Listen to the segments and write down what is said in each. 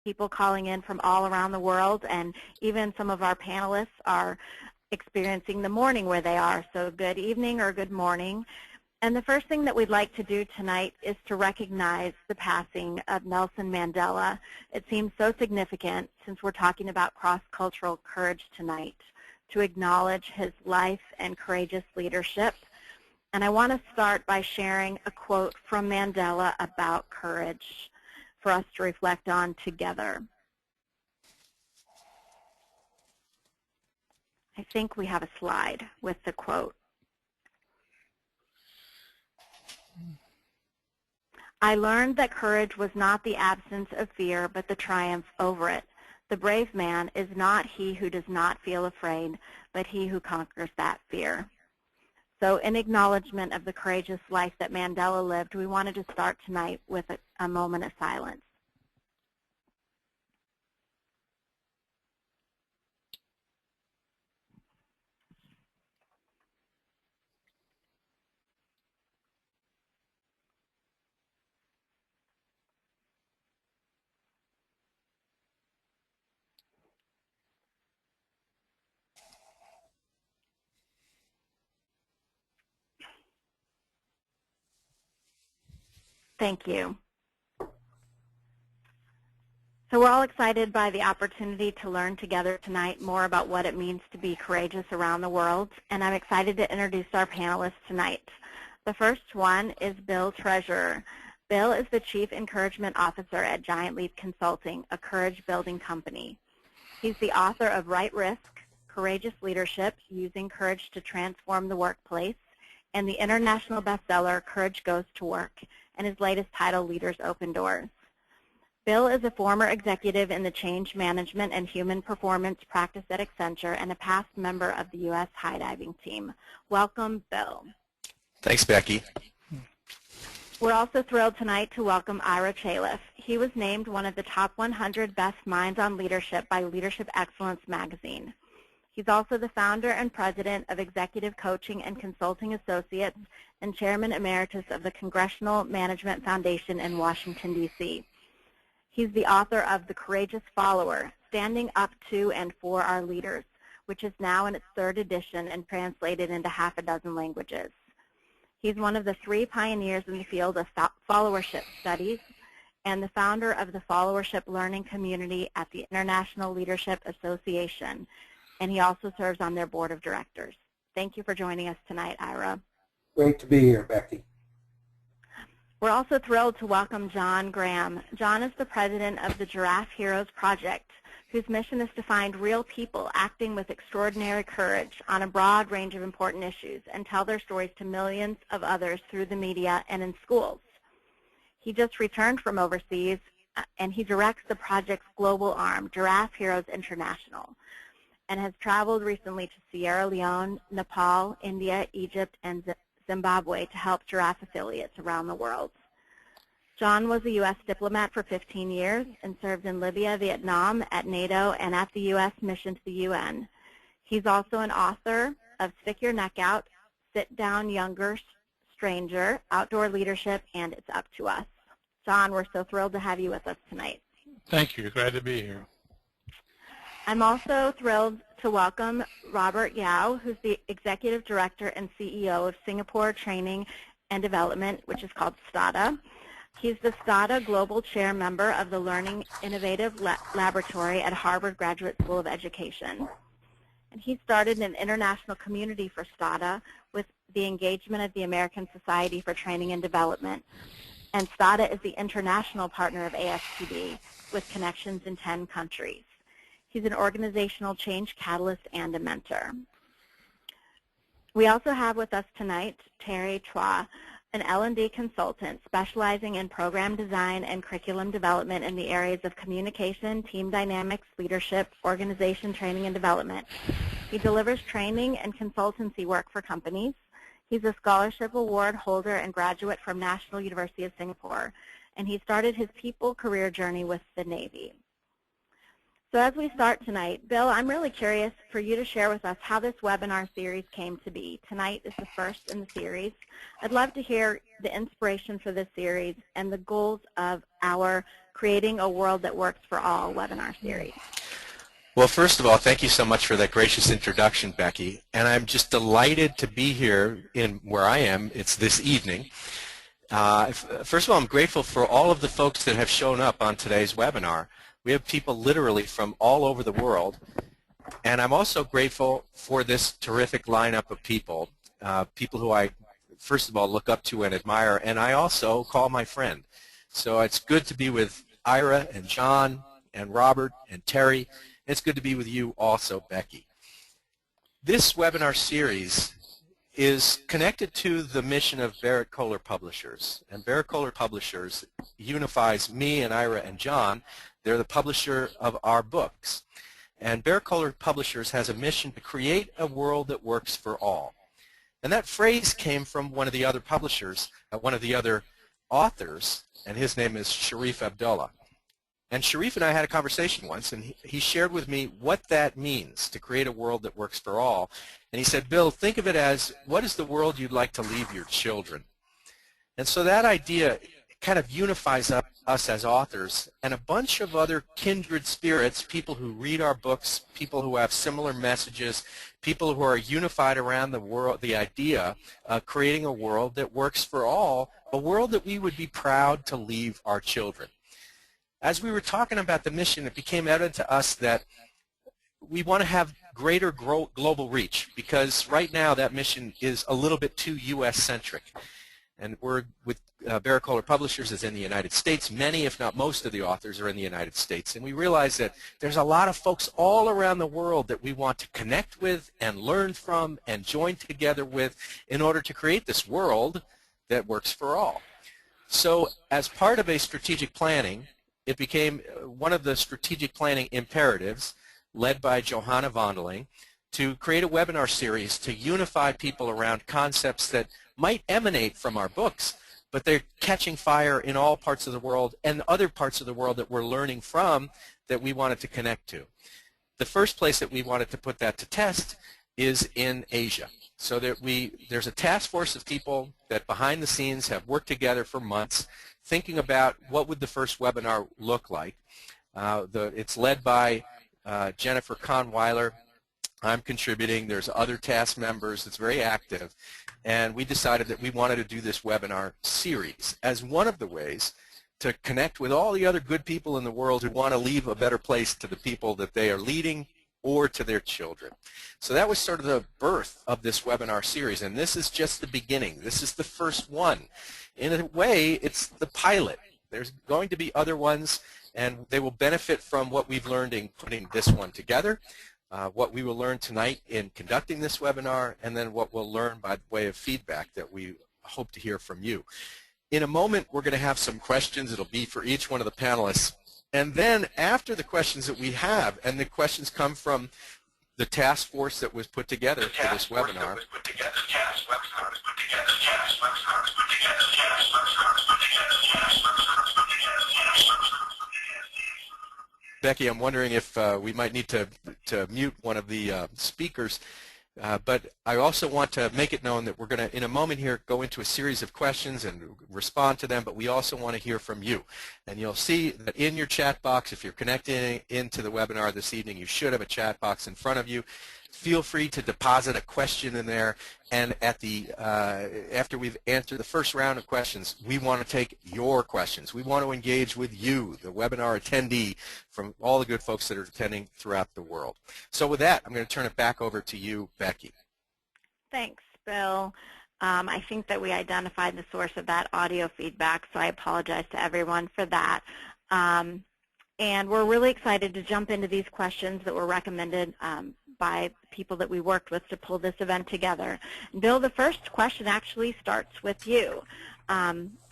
people calling in from all around the world, and even some of our panelists are experiencing the morning where they are. So good evening or good morning. And the first thing that we'd like to do tonight is to recognize the passing of Nelson Mandela. It seems so significant, since we're talking about cross-cultural courage tonight, to acknowledge his life and courageous leadership. And I want to start by sharing a quote from Mandela about courage for us to reflect on together. I think we have a slide with the quote. I learned that courage was not the absence of fear, but the triumph over it. The brave man is not he who does not feel afraid, but he who conquers that fear. So in acknowledgement of the courageous life that Mandela lived, we wanted to start tonight with a moment of silence. Thank you. So we're all excited by the opportunity to learn together tonight more about what it means to be courageous around the world, and I'm excited to introduce our panelists tonight. The first one is Bill Treasurer. Bill is the Chief Encouragement Officer at Giant Leap Consulting, a courage-building company. He's the author of Right Risk, Courageous Leadership, Using Courage to Transform the Workplace, and the international bestseller, Courage Goes to Work, and his latest title, Leaders Open Doors. Bill is a former executive in the change management and human performance practice at Accenture and a past member of the U.S. high diving team. Welcome, Bill. Thanks, Becky. We're also thrilled tonight to welcome Ira Chaleff. He was named one of the top 100 best minds on leadership by Leadership Excellence magazine. He's also the founder and president of Executive Coaching and Consulting Associates and chairman emeritus of the Congressional Management Foundation in Washington, D.C. He's the author of The Courageous Follower, Standing Up to and for Our Leaders, which is now in its 3rd edition and translated into half a dozen languages. He's one of the 3 pioneers in the field of followership studies and the founder of the followership learning community at the International Leadership Association, and he also serves on their board of directors. Thank you for joining us tonight, Ira. Great to be here, Becky. We're also thrilled to welcome John Graham. John is the president of the Giraffe Heroes Project, whose mission is to find real people acting with extraordinary courage on a broad range of important issues and tell their stories to millions of others through the media and in schools. He just returned from overseas, and he directs the project's global arm, Giraffe Heroes International, and has traveled recently to Sierra Leone, Nepal, India, Egypt, and Zimbabwe to help giraffe affiliates around the world. John was a U.S. diplomat for 15 years and served in Libya, Vietnam, at NATO, and at the U.S. mission to the UN. He's also an author of Stick Your Neck Out, Sit Down Younger Stranger, Outdoor Leadership, and It's Up to Us. John, we're so thrilled to have you with us tonight. Thank you. Glad to be here. I'm also thrilled to welcome Robert Yao, who's the Executive Director and CEO of Singapore Training and Development, which is called STADA. He's the STADA Global Chair member of the Learning Innovative Laboratory at Harvard Graduate School of Education. And he started an international community for STADA with the engagement of the American Society for Training and Development. And STADA is the international partner of ASTD with connections in 10 countries. He's an organizational change catalyst and a mentor. We also have with us tonight Tery Chua, an L&D consultant specializing in program design and curriculum development in the areas of communication, team dynamics, leadership, organization training and development. He delivers training and consultancy work for companies. He's a scholarship award holder and graduate from National University of Singapore, and he started his people career journey with the Navy. So as we start tonight, Bill, I'm really curious for you to share with us how this webinar series came to be. Tonight is the first in the series. I'd love to hear the inspiration for this series and the goals of our Creating a World That Works for All webinar series. Well, first of all, thank you so much for that gracious introduction, Becky. And I'm just delighted to be here in where I am. It's this evening. First of all, I'm grateful for all of the folks that have shown up on today's webinar. We have people literally from all over the world. And I'm also grateful for this terrific lineup of people, people who I, first of all, look up to and admire, and I also call my friend. So it's good to be with Ira and John and Robert and Terry. It's good to be with you also, Becky. This webinar series is connected to the mission of Barrett Kohler Publishers. And Barrett Kohler Publishers unifies me and Ira and John. They're the publisher of our books. And Barrett Kohler Publishers has a mission to create a world that works for all. And that phrase came from one of the other publishers, one of the other authors, and his name is Sharif Abdullah. And Sharif and I had a conversation once, and he shared with me what that means, to create a world that works for all. And he said, Bill, think of it as, what is the world you'd like to leave your children? And so that idea kind of unifies us as authors and a bunch of other kindred spirits, people who read our books, people who have similar messages, people who are unified around the world, the idea of creating a world that works for all, a world that we would be proud to leave our children. As we were talking about the mission, it became evident to us that we want to have greater global reach, because right now that mission is a little bit too U.S.-centric. And we're with Barrett Kohler Publishers is in the United States. Many, if not most, of the authors are in the United States. And we realize that there's a lot of folks all around the world that we want to connect with and learn from and join together with in order to create this world that works for all. So as part of a strategic planning, it became one of the strategic planning imperatives led by Johanna Vondeling to create a webinar series to unify people around concepts that might emanate from our books, but they're catching fire in all parts of the world and other parts of the world that we're learning from that we wanted to connect to. The first place that we wanted to put that to test is in Asia. So that there's a task force of people that behind the scenes have worked together for months thinking about what would the first webinar look like. It's led by Jennifer Kahnweiler. I'm contributing. There's other task members. It's very active. And we decided that we wanted to do this webinar series as one of the ways to connect with all the other good people in the world who want to leave a better place to the people that they are leading or to their children. So that was sort of the birth of this webinar series, and this is just the beginning. This is the first one. In a way, it's the pilot. There's going to be other ones, and they will benefit from what we've learned in putting this one together, what we will learn tonight in conducting this webinar, and then what we'll learn by way of feedback that we hope to hear from you. In a moment, we're going to have some questions. It'll be for each one of the panelists. And then after the questions that we have, and the questions come from the task force that was put together for this webinar. Becky, I'm wondering if we might need to mute one of the speakers. But I also want to make it known that we're going to, in a moment here, go into a series of questions and respond to them, but we also want to hear from you. And you'll see that in your chat box, if you're connecting into the webinar this evening, you should have a chat box in front of you. Feel free to deposit a question in there, and at the after we've answered the first round of questions, we want to take your questions. We want to engage with you, the webinar attendee, from all the good folks that are attending throughout the world. So with that, I'm going to turn it back over to you, Becky. Thanks, Bill. I think that we identified the source of that audio feedback, so I apologize to everyone for that. And we're really excited to jump into these questions that were recommended by people that we worked with to pull this event together. Bill, the first question actually starts with you.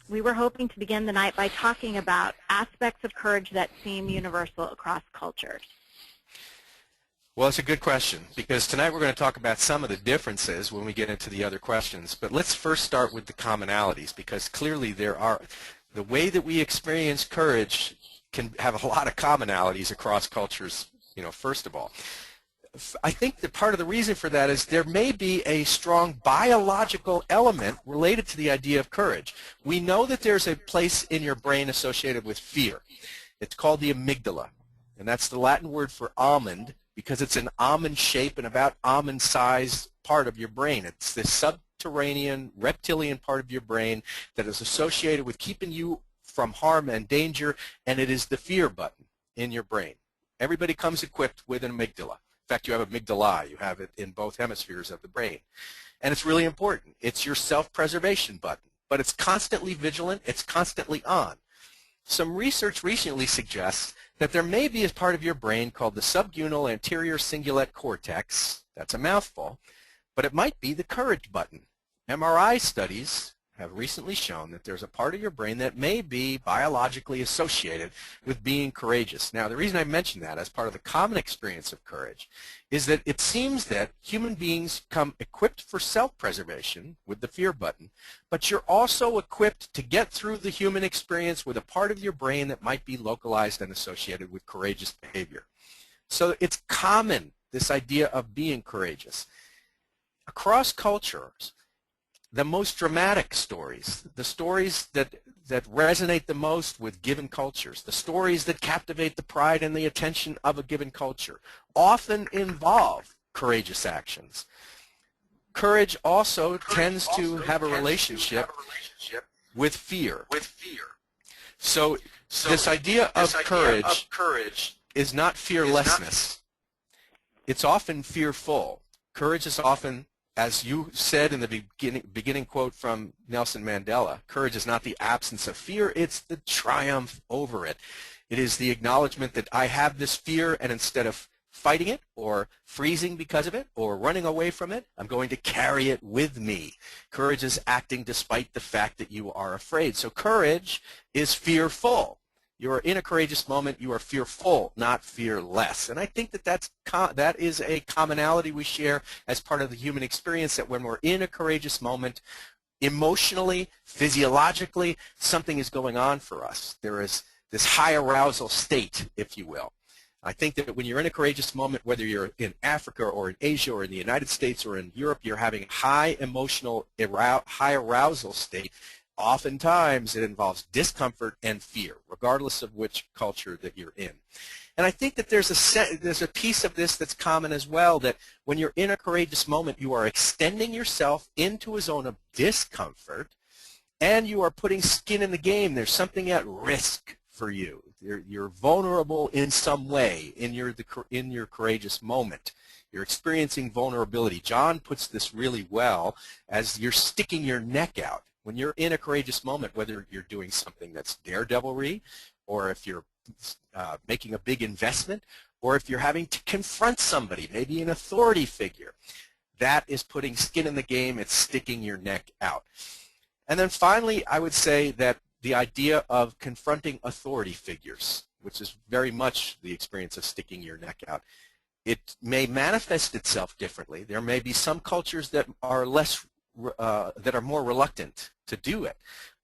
We were hoping to begin the night by talking about aspects of courage that seem universal across cultures. Well, it's a good question, because tonight we're going to talk about some of the differences when we get into the other questions. But let's first start with the commonalities, because clearly there are, the way that we experience courage can have a lot of commonalities across cultures, first of all. I think that part of the reason for that is there may be a strong biological element related to the idea of courage. We know that there's a place in your brain associated with fear. It's called the amygdala, and that's the Latin word for almond because it's an almond shape and about almond size part of your brain. It's this subterranean reptilian part of your brain that is associated with keeping you from harm and danger, and it is the fear button in your brain. Everybody comes equipped with an amygdala. In fact, you have amygdala. You have it in both hemispheres of the brain. And it's really important. It's your self-preservation button, but it's constantly vigilant. It's constantly on. Some research recently suggests that there may be a part of your brain called the subungual anterior cingulate cortex. That's a mouthful, but it might be the courage button. MRI studies have recently shown that there's a part of your brain that may be biologically associated with being courageous. Now, the reason I mention that as part of the common experience of courage is that it seems that human beings come equipped for self-preservation with the fear button, but you're also equipped to get through the human experience with a part of your brain that might be localized and associated with courageous behavior. So it's common, this idea of being courageous. Across cultures, the most dramatic stories, the stories that resonate the most with given cultures, the stories that captivate the pride and the attention of a given culture, often involve courageous actions. Courage also tends to have a relationship with fear. So this idea of courage is not fearlessness. It's often fearful. Courage is often, as you said in the beginning quote from Nelson Mandela, courage is not the absence of fear, it's the triumph over it. It is the acknowledgement that I have this fear, and instead of fighting it or freezing because of it or running away from it, I'm going to carry it with me. Courage is acting despite the fact that you are afraid. So courage is fearful. You are in a courageous moment. You are fearful, not fearless. And I think that that is a commonality we share as part of the human experience, that when we're in a courageous moment, emotionally, physiologically, something is going on for us. There is this high arousal state, if you will. I think that when you're in a courageous moment, whether you're in Africa or in Asia or in the United States or in Europe, you're having high emotional, high arousal state. Oftentimes it involves discomfort and fear, regardless of which culture that you're in. And I think that there's a piece of this that's common as well, that when you're in a courageous moment, you are extending yourself into a zone of discomfort, and you are putting skin in the game. There's something at risk for you. You're vulnerable in some way in your courageous moment. You're experiencing vulnerability. John puts this really well as you're sticking your neck out. When you're in a courageous moment, whether you're doing something that's daredevilry, or if you're making a big investment, or if you're having to confront somebody, maybe an authority figure, that is putting skin in the game. It's sticking your neck out. And then finally, I would say that the idea of confronting authority figures, which is very much the experience of sticking your neck out, it may manifest itself differently. There may be some cultures that are more reluctant to do it.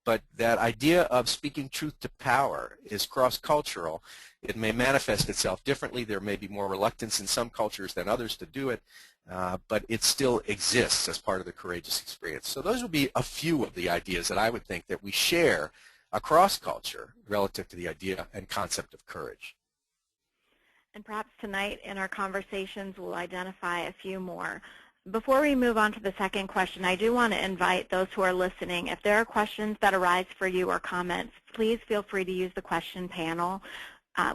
But that idea of speaking truth to power is cross-cultural. It may manifest itself differently. There may be more reluctance in some cultures than others to do it, but it still exists as part of the courageous experience. So those would be a few of the ideas that I would think that we share across culture relative to the idea and concept of courage. And perhaps tonight in our conversations we'll identify a few more. Before we move on to the second question, I do want to invite those who are listening, if there are questions that arise for you or comments, please feel free to use the question panel.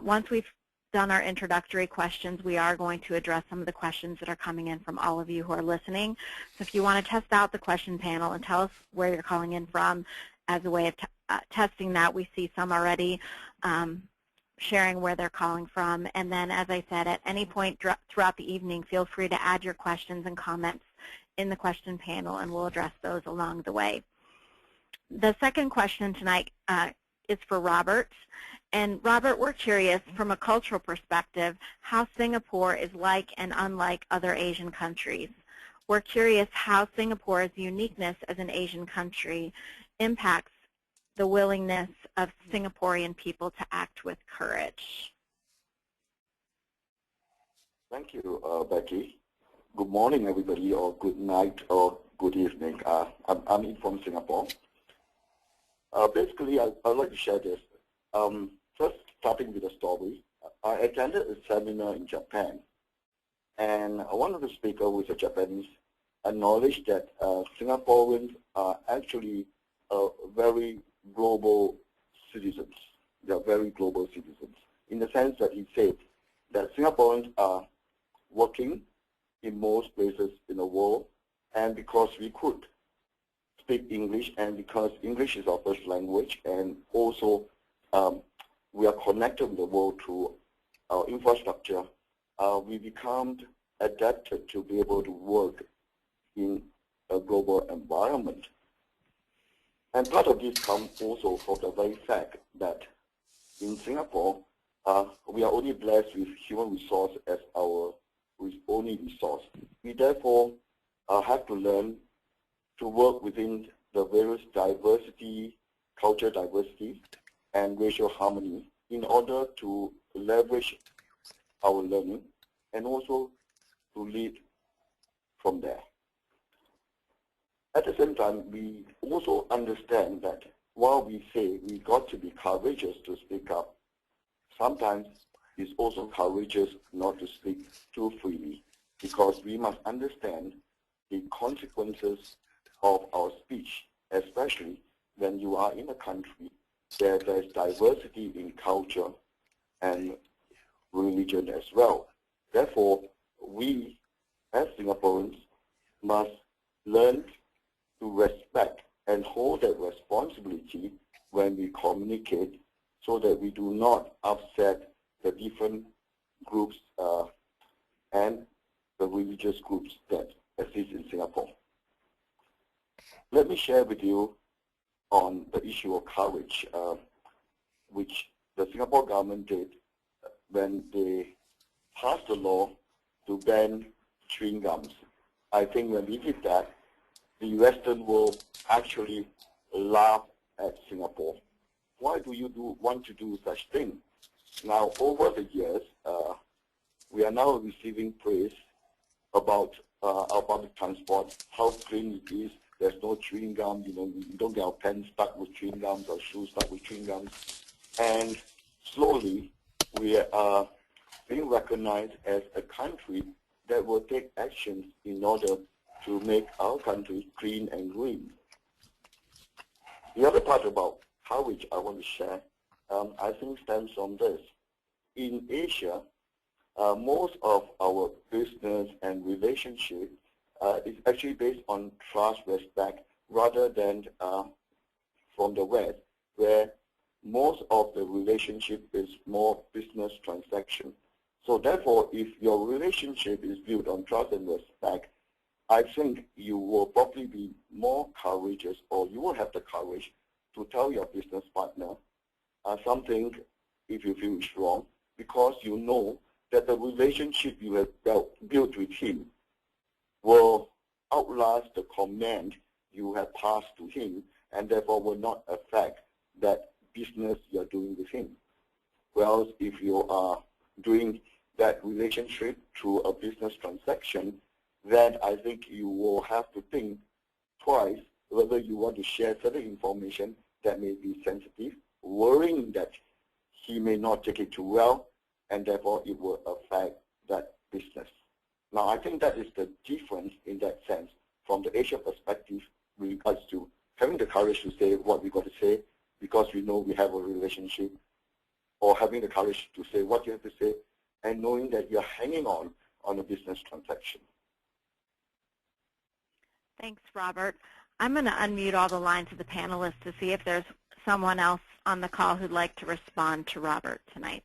Once we've done our introductory questions, we are going to address some of the questions that are coming in from all of you who are listening. So if you want to test out the question panel and tell us where you're calling in from as a way of testing that, we see some already sharing where they're calling from. And then, as I said, at any point throughout the evening, feel free to add your questions and comments in the question panel, and we'll address those along the way. The second question tonight is for Robert. And Robert, we're curious, from a cultural perspective, how Singapore is like and unlike other Asian countries. We're curious how Singapore's uniqueness as an Asian country impacts the willingness of Singaporean people to act with courage. Thank you, Becky. Good morning, everybody, or good night, or good evening. I'm in from Singapore. Basically, I'd like to share this. First, starting with a story. I attended a seminar in Japan, and one of the speakers, who is a Japanese, acknowledged that Singaporeans are actually very global citizens. They are very global citizens, in the sense that he said that Singaporeans are working in most places in the world, and because we could speak English, and because English is our first language, and also we are connected with the world through our infrastructure, we become adapted to be able to work in a global environment. And part of this comes also from the very fact that in Singapore, we are only blessed with human resource as our only resource. We therefore have to learn to work within the various diversity, cultural diversity, and racial harmony in order to leverage our learning and also to lead from there. At the same time, we also understand that while we say we got to be courageous to speak up, sometimes it's also courageous not to speak too freely, because we must understand the consequences of our speech, especially when you are in a country where there's diversity in culture and religion as well. Therefore, we as Singaporeans must learn to respect and hold that responsibility when we communicate, so that we do not upset the different groups and the religious groups that exist in Singapore. Let me share with you on the issue of courage, which the Singapore government did when they passed a law to ban chewing gums. I think when we did that, the Western world actually laughed at Singapore. Why do you want to do such thing? Now, over the years, we are now receiving praise about our public transport, how clean it is. There's no chewing gum. We don't get our pants stuck with chewing gums or shoes stuck with chewing gums. And slowly, we are being recognized as a country that will take actions in order to make our country clean and green. The other part about courage I want to share, I think stems from this. In Asia, most of our business and relationship is actually based on trust, respect, rather than from the West, where most of the relationship is more business transaction. So therefore, if your relationship is built on trust and respect, I think you will probably be more courageous, or you will have the courage to tell your business partner something if you feel is wrong, because you know that the relationship you have built with him will outlast the command you have passed to him, and therefore will not affect that business you're doing with him. Whereas if you are doing that relationship through a business transaction, then I think you will have to think twice whether you want to share certain information that may be sensitive, worrying that he may not take it too well, and therefore it will affect that business. Now, I think that is the difference in that sense from the Asia perspective with regards to having the courage to say what we got to say because we know we have a relationship, or having the courage to say what you have to say and knowing that you're hanging on a business transaction. Thanks, Robert. I'm going to unmute all the lines of the panelists to see if there's someone else on the call who'd like to respond to Robert tonight.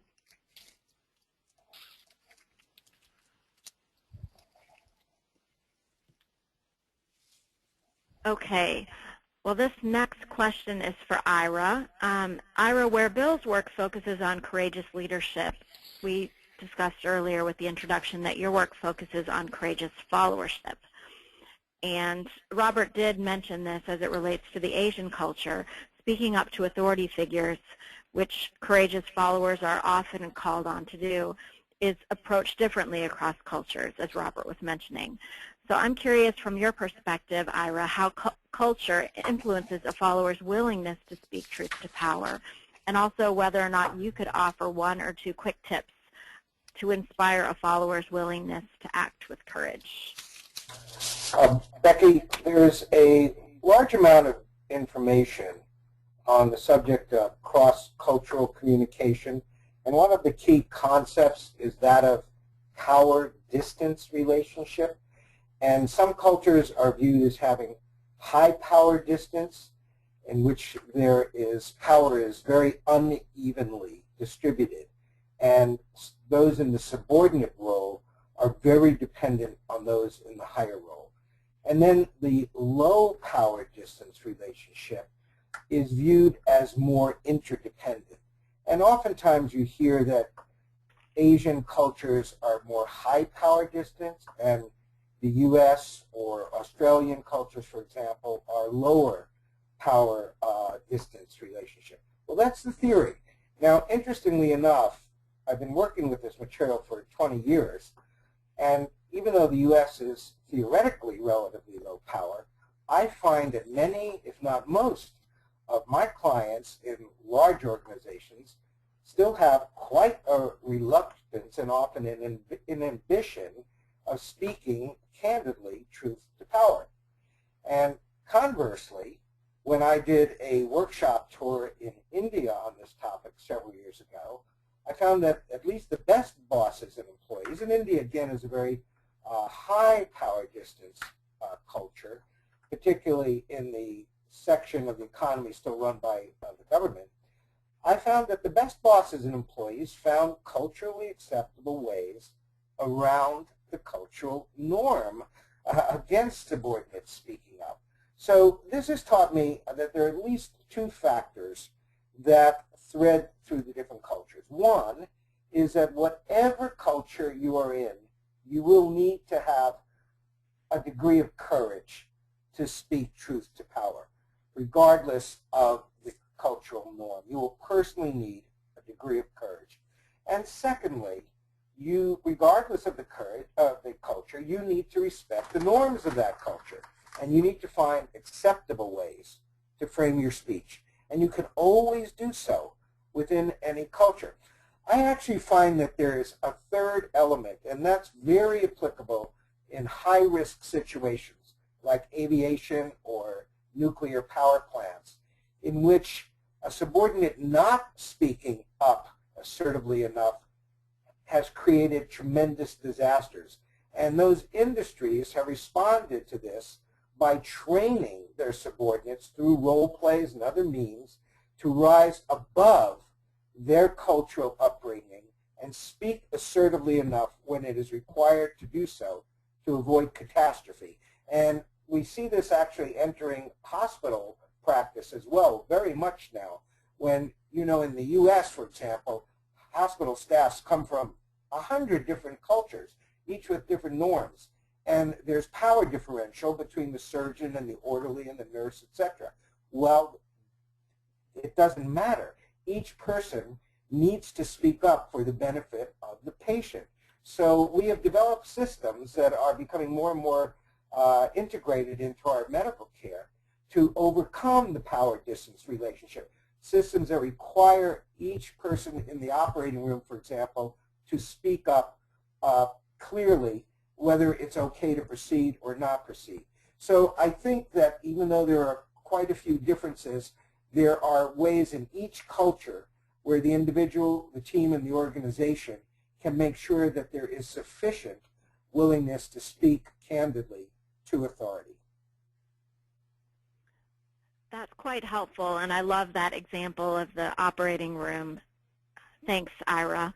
Okay. Well, this next question is for Ira. Ira, where Bill's work focuses on courageous leadership, we discussed earlier with the introduction that your work focuses on courageous followership. And Robert did mention this as it relates to the Asian culture, speaking up to authority figures, which courageous followers are often called on to do. is approached differently across cultures, as Robert was mentioning. So I'm curious from your perspective, Ira, how culture influences a follower's willingness to speak truth to power, and also whether or not you could offer 1 or 2 quick tips to inspire a follower's willingness to act with courage. Becky, there's a large amount of information on the subject of cross-cultural communication, and one of the key concepts is that of power-distance relationship. And some cultures are viewed as having high power distance, in which power is very unevenly distributed, and those in the subordinate role are very dependent on those in the higher role. And then the low power distance relationship is viewed as more interdependent. And oftentimes you hear that Asian cultures are more high power distance, and the U.S. or Australian cultures, for example, are lower power distance relationship. Well, that's the theory. Now, interestingly enough, I've been working with this material for 20 years, and even though the U.S. is theoretically relatively low power, I find that many, if not most, of my clients in large organizations still have quite a reluctance and often an ambition of speaking candidly truth to power. And conversely, when I did a workshop tour in India on this topic several years ago, I found that at least the best bosses and employees, and India again is a very high power distance culture, particularly in the section of the economy still run by the government, I found that the best bosses and employees found culturally acceptable ways around the cultural norm against subordinates speaking up. So this has taught me that there are at least 2 factors that thread through the different cultures. One is that whatever culture you are in, you will need to have a degree of courage to speak truth to power, regardless of the cultural norm. You will personally need a degree of courage. And secondly, regardless of the culture, you need to respect the norms of that culture. And you need to find acceptable ways to frame your speech. And you can always do so within any culture. I actually find that there is a third element, and that's very applicable in high-risk situations like aviation or nuclear power plants, in which a subordinate not speaking up assertively enough has created tremendous disasters. And those industries have responded to this by training their subordinates through role plays and other means to rise above their cultural upbringing and speak assertively enough when it is required to do so to avoid catastrophe. And we see this actually entering hospital practice as well, very much now, when, in the U.S., for example, hospital staffs come from 100 different cultures, each with different norms. And there's power differential between the surgeon and the orderly and the nurse, etc. Well, it doesn't matter. Each person needs to speak up for the benefit of the patient. So we have developed systems that are becoming more and more integrated into our medical care to overcome the power distance relationship. Systems that require each person in the operating room, for example, to speak up clearly whether it's okay to proceed or not proceed. So I think that even though there are quite a few differences, there are ways in each culture where the individual, the team, and the organization can make sure that there is sufficient willingness to speak candidly to authority. That's quite helpful, and I love that example of the operating room. Thanks, Ira.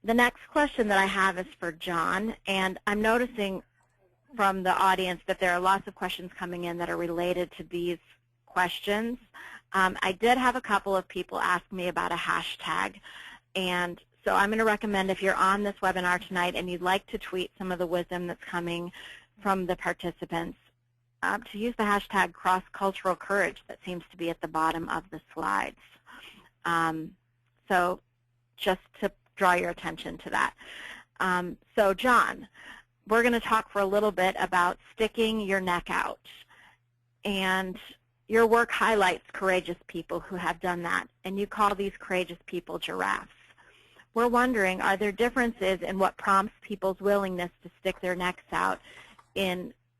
The next question that I have is for John, and I'm noticing from the audience that there are lots of questions coming in that are related to these questions. I did have a couple of people ask me about a hashtag, and so I'm going to recommend if you're on this webinar tonight and you'd like to tweet some of the wisdom that's coming from the participants, to use the hashtag cross-cultural courage that seems to be at the bottom of the slides. So just to draw your attention to that. So John, we're going to talk for a little bit about sticking your neck out. And your work highlights courageous people who have done that, and you call these courageous people giraffes. We're wondering, are there differences in what prompts people's willingness to stick their necks out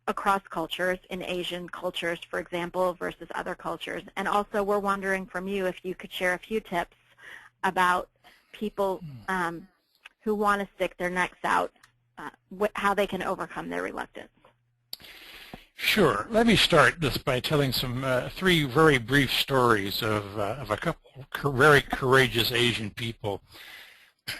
across cultures, in Asian cultures, for example, versus other cultures? And also, we're wondering from you if you could share a few tips about people who want to stick their necks out, how they can overcome their reluctance. Sure. Let me start this by telling some three very brief stories of a couple of very courageous Asian people.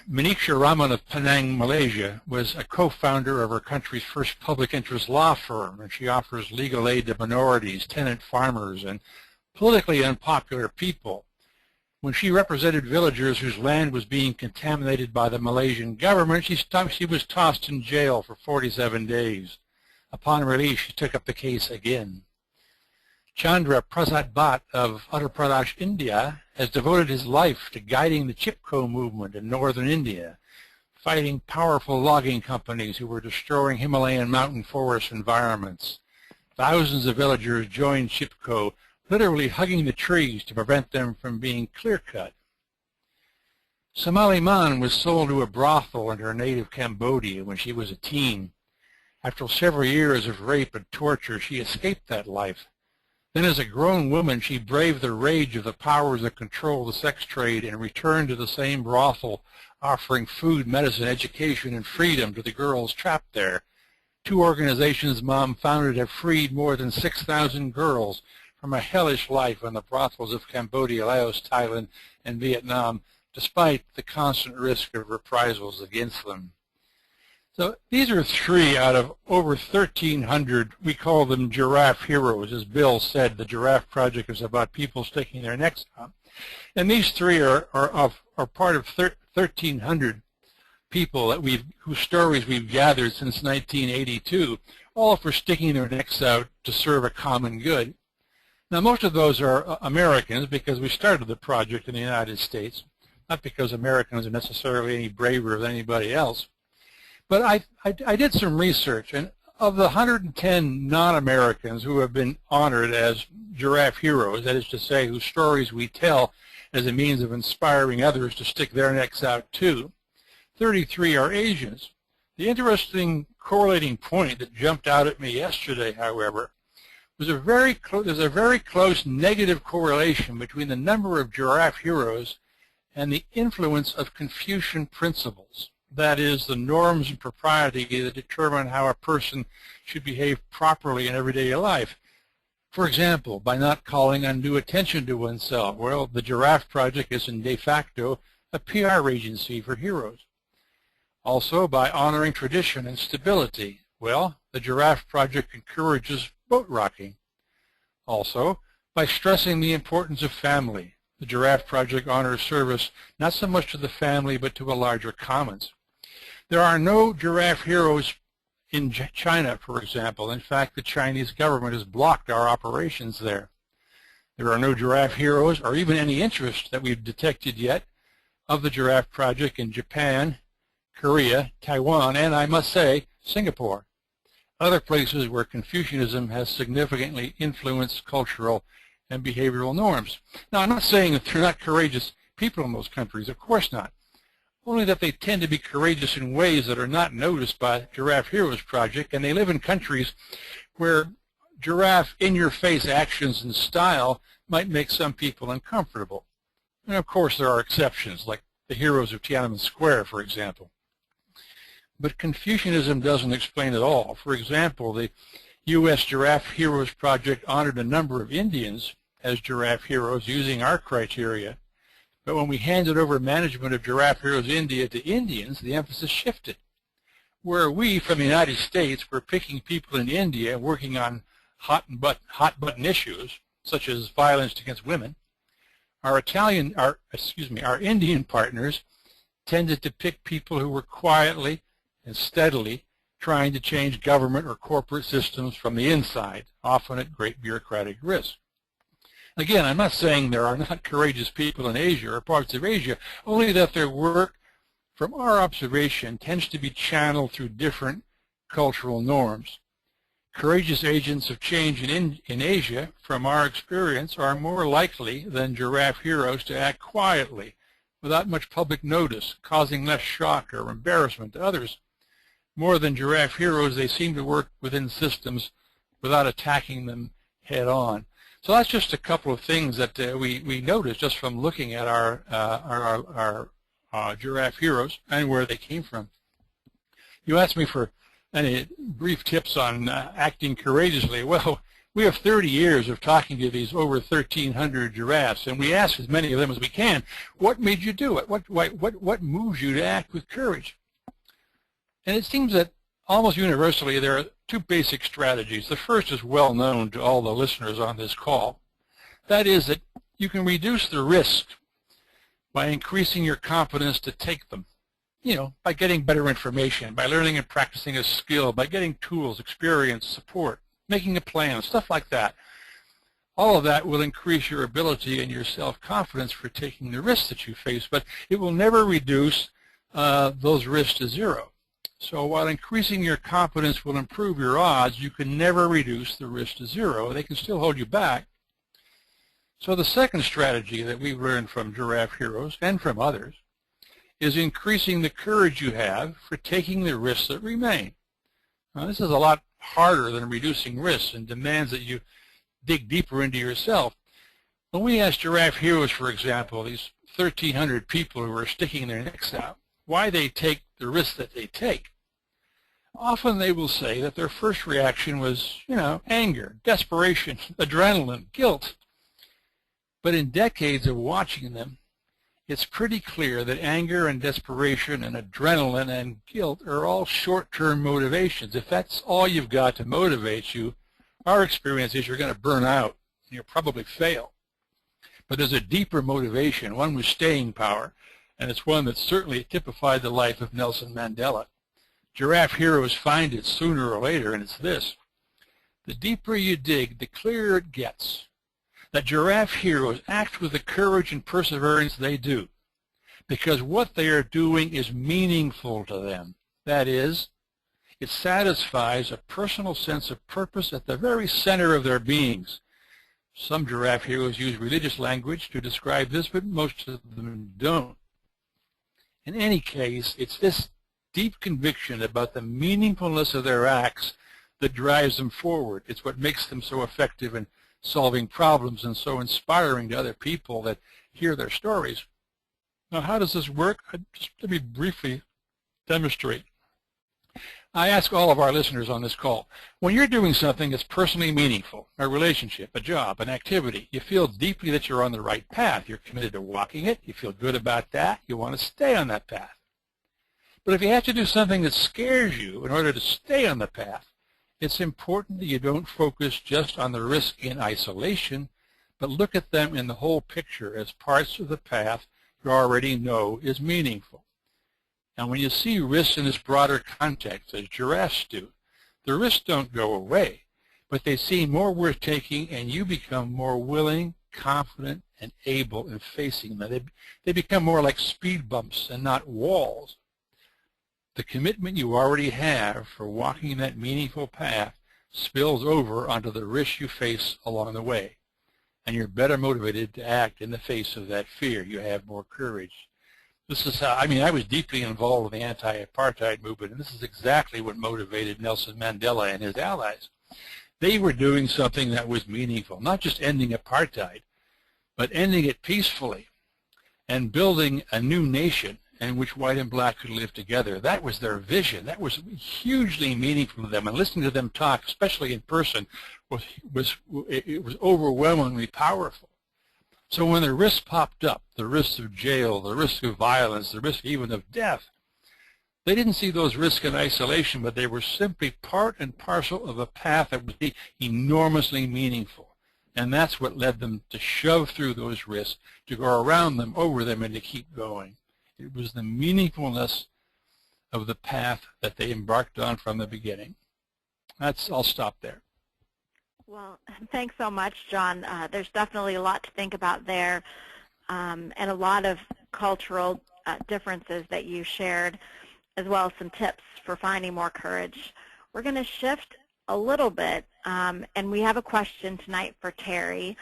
Manisha Raman of Penang, Malaysia, was a co-founder of her country's first public interest law firm, and she offers legal aid to minorities, tenant farmers, and politically unpopular people. When she represented villagers whose land was being contaminated by the Malaysian government, she was tossed in jail for 47 days. Upon release, she took up the case again. Chandra Prasad Bhatt of Uttar Pradesh, India, has devoted his life to guiding the Chipko movement in northern India, fighting powerful logging companies who were destroying Himalayan mountain forest environments. Thousands of villagers joined Chipko, literally hugging the trees to prevent them from being clear-cut. Somali Man was sold to a brothel in her native Cambodia when she was a teen. After several years of rape and torture, she escaped that life. Then as a grown woman, she braved the rage of the powers that control the sex trade and returned to the same brothel, offering food, medicine, education, and freedom to the girls trapped there. Two organizations Mom founded have freed more than 6,000 girls from a hellish life in the brothels of Cambodia, Laos, Thailand, and Vietnam, despite the constant risk of reprisals against them. So these are three out of over 1,300, we call them giraffe heroes. As Bill said, the Giraffe Project is about people sticking their necks out. And these three are part of 1,300 people whose stories we've gathered since 1982, all for sticking their necks out to serve a common good. Now, most of those are Americans because we started the project in the United States, not because Americans are necessarily any braver than anybody else. But I did some research, and of the 110 non-Americans who have been honored as giraffe heroes, that is to say, whose stories we tell as a means of inspiring others to stick their necks out too, 33 are Asians. The interesting correlating point that jumped out at me yesterday, however, was there's a very close negative correlation between the number of giraffe heroes and the influence of Confucian principles. That is, the norms and propriety that determine how a person should behave properly in everyday life. For example, by not calling undue attention to oneself. Well, the Giraffe Project is de facto a PR agency for heroes. Also, by honoring tradition and stability. Well, the Giraffe Project encourages boat rocking. Also, by stressing the importance of family. The Giraffe Project honors service not so much to the family but to a larger commons. There are no giraffe heroes in China, for example. In fact, the Chinese government has blocked our operations there. There are no giraffe heroes or even any interest that we've detected yet of the Giraffe Project in Japan, Korea, Taiwan, and I must say, Singapore. Other places where Confucianism has significantly influenced cultural and behavioral norms. Now, I'm not saying that they're not courageous people in those countries. Of course not. Only that they tend to be courageous in ways that are not noticed by Giraffe Heroes Project, and they live in countries where giraffe in-your-face actions and style might make some people uncomfortable. And of course there are exceptions, like the heroes of Tiananmen Square, for example. But Confucianism doesn't explain it all. For example, the U.S. Giraffe Heroes Project honored a number of Indians as giraffe heroes using our criteria. But when we handed over management of Giraffe Heroes India to Indians, the emphasis shifted. Where we, from the United States, were picking people in India working on hot button issues, such as violence against women, our Indian partners tended to pick people who were quietly and steadily trying to change government or corporate systems from the inside, often at great bureaucratic risk. Again, I'm not saying there are not courageous people in Asia or parts of Asia, only that their work from our observation, tends to be channeled through different cultural norms. Courageous agents of change in Asia, from our experience, are more likely than giraffe heroes to act quietly, without much public notice, causing less shock or embarrassment to others. More than giraffe heroes, they seem to work within systems without attacking them head on. So that's just a couple of things that we noticed just from looking at our giraffe heroes and where they came from. You asked me for any brief tips on acting courageously. Well, we have 30 years of talking to these over 1,300 giraffes, and we ask as many of them as we can, what made you do it? What moves you to act with courage? And it seems that almost universally there are two basic strategies. The first is well known to all the listeners on this call. That is that you can reduce the risk by increasing your confidence to take them. You know, by getting better information, by learning and practicing a skill, by getting tools, experience, support, making a plan, stuff like that. All of that will increase your ability and your self-confidence for taking the risks that you face, but it will never reduce those risks to zero. So while increasing your confidence will improve your odds, you can never reduce the risk to zero. They can still hold you back. So the second strategy that we've learned from giraffe heroes and from others is increasing the courage you have for taking the risks that remain. Now, this is a lot harder than reducing risks and demands that you dig deeper into yourself. When we ask giraffe heroes, for example, these 1,300 people who are sticking their necks out, why they take the risks that they take, often they will say that their first reaction was, anger, desperation, adrenaline, guilt. But in decades of watching them, it's pretty clear that anger and desperation and adrenaline and guilt are all short-term motivations. If that's all you've got to motivate you, our experience is you're going to burn out. You'll probably fail. But there's a deeper motivation, one with staying power, and it's one that certainly typified the life of Nelson Mandela. Giraffe heroes find it sooner or later, and it's this. The deeper you dig, the clearer it gets that giraffe heroes act with the courage and perseverance they do because what they are doing is meaningful to them. That is, it satisfies a personal sense of purpose at the very center of their beings. Some giraffe heroes use religious language to describe this, but most of them don't. In any case, it's this deep conviction about the meaningfulness of their acts that drives them forward. It's what makes them so effective in solving problems and so inspiring to other people that hear their stories. Now, how does this work? Just let me briefly demonstrate. I ask all of our listeners on this call, when you're doing something that's personally meaningful, a relationship, a job, an activity, you feel deeply that you're on the right path. You're committed to walking it. You feel good about that. You want to stay on that path. But if you have to do something that scares you in order to stay on the path, it's important that you don't focus just on the risk in isolation, but look at them in the whole picture as parts of the path you already know is meaningful. And when you see risks in this broader context, as giraffes do, the risks don't go away, but they seem more worth taking, and you become more willing, confident, and able in facing them. They become more like speed bumps and not walls. The commitment you already have for walking that meaningful path spills over onto the risks you face along the way, and you're better motivated to act in the face of that fear. You have more courage. This is how, I was deeply involved in the anti-apartheid movement, and this is exactly what motivated Nelson Mandela and his allies. They were doing something that was meaningful, not just ending apartheid, but ending it peacefully and building a new nation in which white and black could live together. That was their vision. That was hugely meaningful to them. And listening to them talk, especially in person, was overwhelmingly powerful. So when the risks popped up, the risks of jail, the risk of violence, the risk even of death, they didn't see those risks in isolation, but they were simply part and parcel of a path that was enormously meaningful. And that's what led them to shove through those risks, to go around them, over them, and to keep going. It was the meaningfulness of the path that they embarked on from the beginning. I'll stop there. Well, thanks so much, John. There's definitely a lot to think about there, and a lot of cultural differences that you shared, as well as some tips for finding more courage. We're going to shift a little bit, and we have a question tonight for Tery.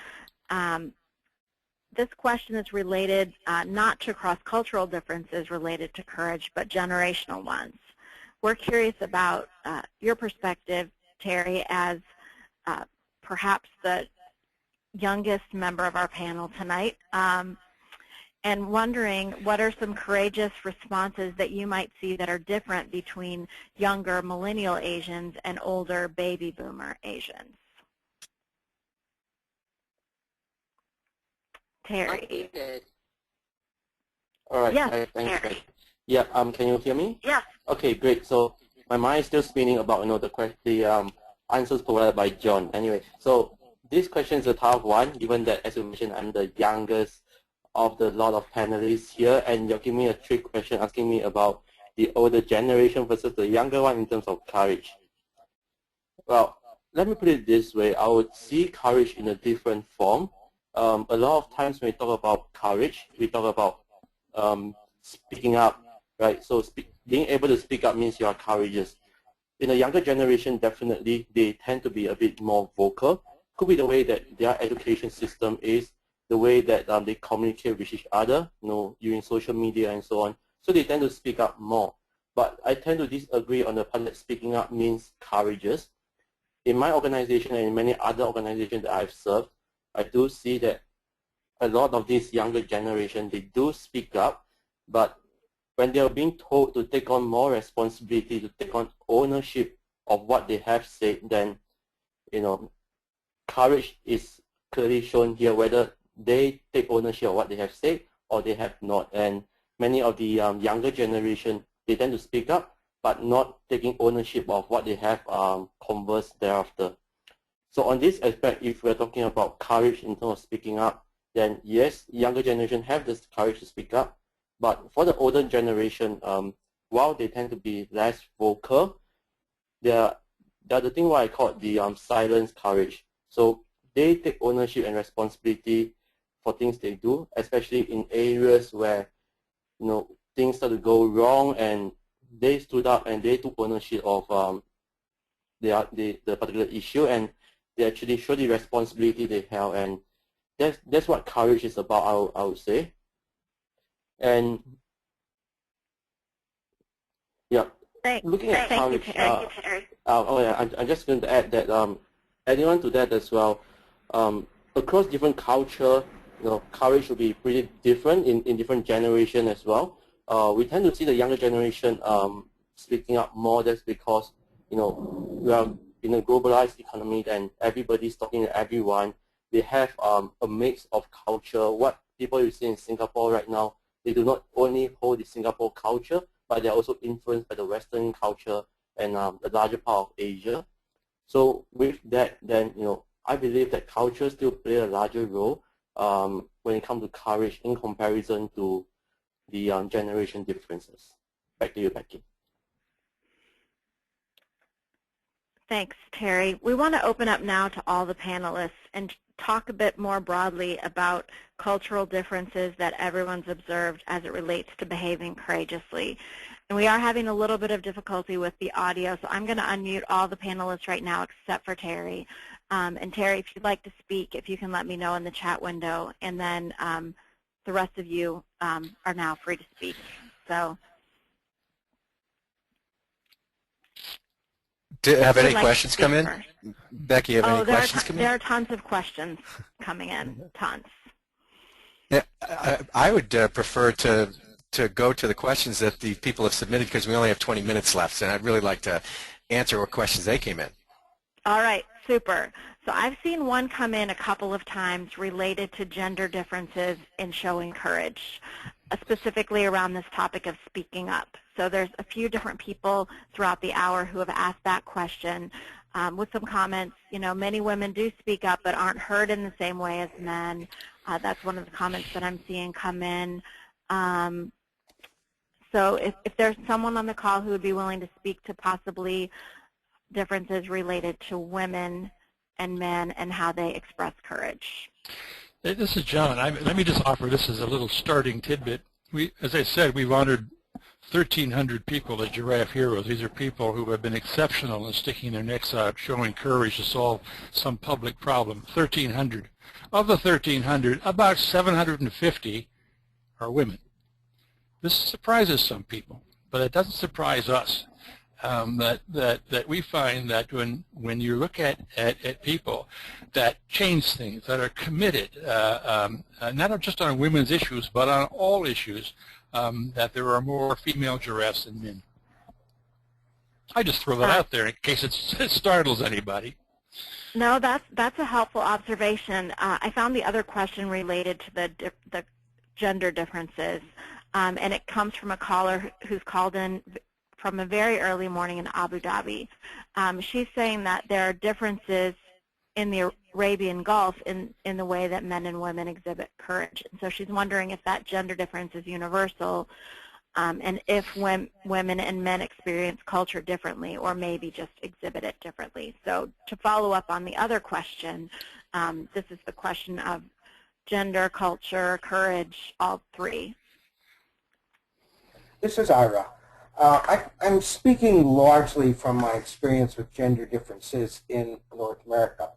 This question is related not to cross-cultural differences related to courage, but generational ones. We're curious about your perspective, Tery, as perhaps the youngest member of our panel tonight, and wondering what are some courageous responses that you might see that are different between younger millennial Asians and older baby boomer Asians. Tery. All right. Yes, Thanks, Tery. Becky. Yeah. Can you hear me? Yes. Okay. Great. So my mind is still spinning about the answers provided by John. Anyway, so this question is a tough one, given that, as you mentioned, I'm the youngest of the lot of panelists here, and you're giving me a trick question, asking me about the older generation versus the younger one in terms of courage. Well, let me put it this way: I would see courage in a different form. A lot of times when we talk about courage, we talk about speaking up, right? So being able to speak up means you are courageous. In the younger generation, definitely, they tend to be a bit more vocal. Could be the way that their education system is, the way that they communicate with each other, using social media and so on. So they tend to speak up more. But I tend to disagree on the part that speaking up means courageous. In my organization and in many other organizations that I've served, I do see that a lot of this younger generation, they do speak up, but when they are being told to take on more responsibility, to take on ownership of what they have said, then, courage is clearly shown here, whether they take ownership of what they have said or they have not. And many of the younger generation, they tend to speak up, but not taking ownership of what they have conversed thereafter. So on this aspect, if we're talking about courage in terms of speaking up, then yes, younger generation have this courage to speak up. But for the older generation, while they tend to be less vocal, they're the thing what I call the silence courage. So they take ownership and responsibility for things they do, especially in areas where things start to go wrong, and they stood up and they took ownership of the particular issue, and they actually show the responsibility they have, and that's what courage is about, I would say. And yeah, looking at courage, I'm just going to add that adding on to that as well, across different culture, courage will be pretty different in different generation as well. We tend to see the younger generation speaking up more. That's because we are in a globalized economy and everybody's talking to everyone. They have a mix of culture. What people you see in Singapore right now, they do not only hold the Singapore culture, but they're also influenced by the Western culture and the larger part of Asia. So with that, then I believe that culture still play a larger role when it comes to courage in comparison to the generation differences. Back to you, Becky. Thanks, Tery. We want to open up now to all the panelists and talk a bit more broadly about cultural differences that everyone's observed as it relates to behaving courageously. And we are having a little bit of difficulty with the audio, so I'm going to unmute all the panelists right now except for Tery. And Tery, if you'd like to speak, if you can let me know in the chat window, and then the rest of you are now free to speak. So, have any questions come in? Becky, have any questions come in? There are tons of questions coming in, tons. Yeah, I would prefer to go to the questions that the people have submitted, because we only have 20 minutes left, and I'd really like to answer what questions they came in. All right, super. So I've seen one come in a couple of times related to gender differences in showing courage, specifically around this topic of speaking up. So there's a few different people throughout the hour who have asked that question with some comments. Many women do speak up but aren't heard in the same way as men. That's one of the comments that I'm seeing come in. So if there's someone on the call who would be willing to speak to possibly differences related to women and men and how they express courage. This is John. Let me just offer this as a little starting tidbit. as I said, we've honored 1,300 people as Giraffe Heroes. These are people who have been exceptional in sticking their necks out, showing courage to solve some public problem. 1,300. Of the 1,300, about 750 are women. This surprises some people, but it doesn't surprise us. That we find that when you look at people that change things, that are committed, not just on women's issues, but on all issues, that there are more female giraffes than men. I just throw that out there in case it startles anybody. No, that's a helpful observation. I found the other question related to the gender differences, and it comes from a caller who's called in from a very early morning in Abu Dhabi. She's saying that there are differences in the Arabian Gulf in the way that men and women exhibit courage. And so she's wondering if that gender difference is universal, and if women and men experience culture differently or maybe just exhibit it differently. So to follow up on the other question, this is the question of gender, culture, courage, all three. This is Ira. I'm speaking largely from my experience with gender differences in North America.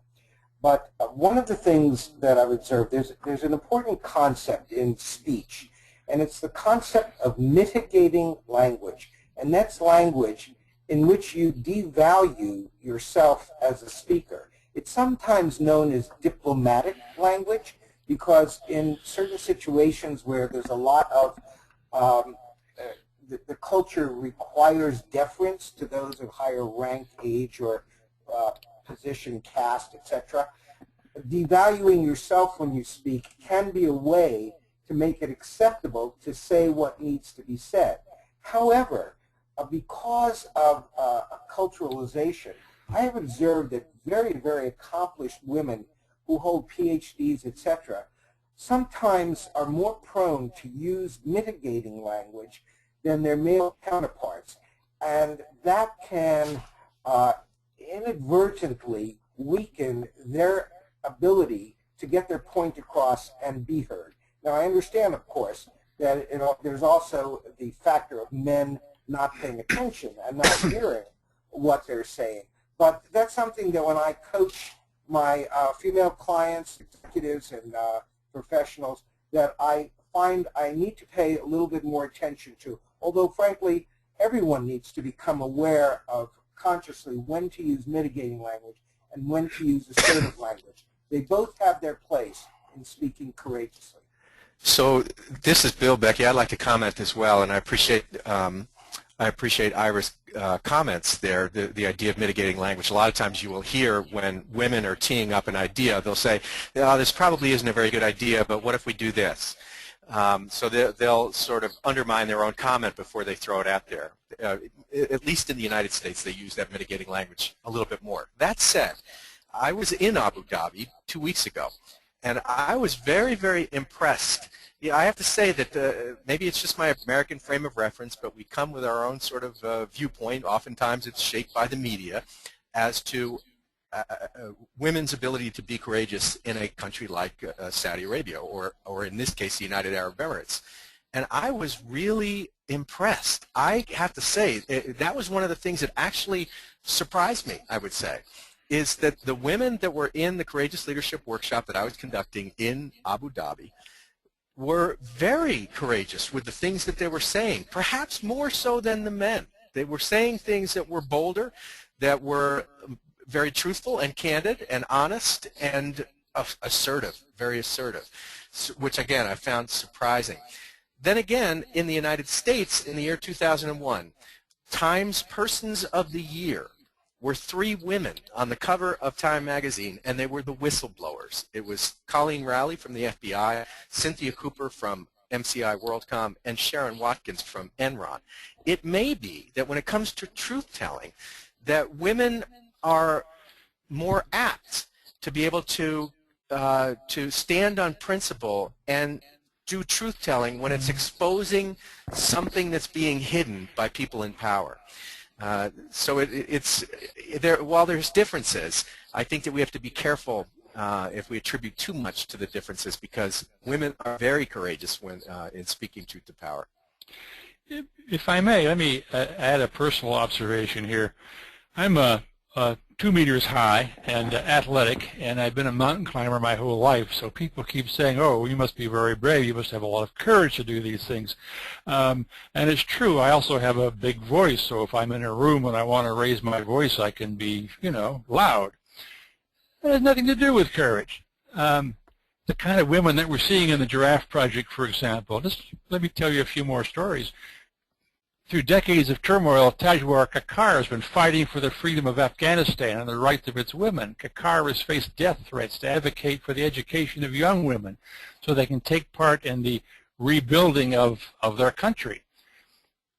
But one of the things that I've observed, there's an important concept in speech, and it's the concept of mitigating language. And that's language in which you devalue yourself as a speaker. It's sometimes known as diplomatic language because in certain situations where there's a lot of the culture requires deference to those of higher rank, age, or position, caste, etc. Devaluing yourself when you speak can be a way to make it acceptable to say what needs to be said. However, because of culturalization, I have observed that very, very accomplished women who hold PhDs, etc., sometimes are more prone to use mitigating language than their male counterparts. And that can inadvertently weaken their ability to get their point across and be heard. Now, I understand, of course, that there's also the factor of men not paying attention and not hearing what they're saying. But that's something that when I coach my female clients, executives, and professionals, that I find I need to pay a little bit more attention to. Although, frankly, everyone needs to become aware of consciously when to use mitigating language and when to use assertive language. They both have their place in speaking courageously. So this is Bill, Becky. I'd like to comment as well, and I appreciate Ira's comments there, the idea of mitigating language. A lot of times you will hear when women are teeing up an idea, they'll say, oh, this probably isn't a very good idea, but what if we do this? So they'll sort of undermine their own comment before they throw it out there. At least in the United States, they use that mitigating language a little bit more. That said, I was in Abu Dhabi 2 weeks ago, and I was very, very impressed. Yeah, I have to say that maybe it's just my American frame of reference, but we come with our own sort of viewpoint. Oftentimes it's shaped by the media as to women's ability to be courageous in a country like Saudi Arabia or in this case the United Arab Emirates. And I was really impressed. I have to say that was one of the things that actually surprised me, I would say, is that the women that were in the Courageous Leadership workshop that I was conducting in Abu Dhabi were very courageous with the things that they were saying, perhaps more so than the men. They were saying things that were bolder, that were very truthful and candid and honest and assertive, very assertive, which again I found surprising. Then again, in the United States in the year 2001, Time's Persons of the Year were 3 women on the cover of Time magazine, and they were the whistleblowers. It was Colleen Rowley from the FBI, Cynthia Cooper from MCI WorldCom, and Sharon Watkins from Enron. It may be that when it comes to truth-telling, that women are more apt to be able to stand on principle and do truth-telling when it's exposing something that's being hidden by people in power. So while there's differences, I think that we have to be careful if we attribute too much to the differences, because women are very courageous when in speaking truth to power. If I may, let me add a personal observation here. I'm 2 meters high and athletic, and I've been a mountain climber my whole life, so people keep saying, oh, you must be very brave, you must have a lot of courage to do these things. And it's true, I also have a big voice, so if I'm in a room and I want to raise my voice, I can be, you know, loud. It has nothing to do with courage. The kind of women that we're seeing in the Giraffe Project, for example, just let me tell you a few more stories. Through decades of turmoil, Tajwar Kakar has been fighting for the freedom of Afghanistan and the rights of its women. Kakar has faced death threats to advocate for the education of young women so they can take part in the rebuilding of their country.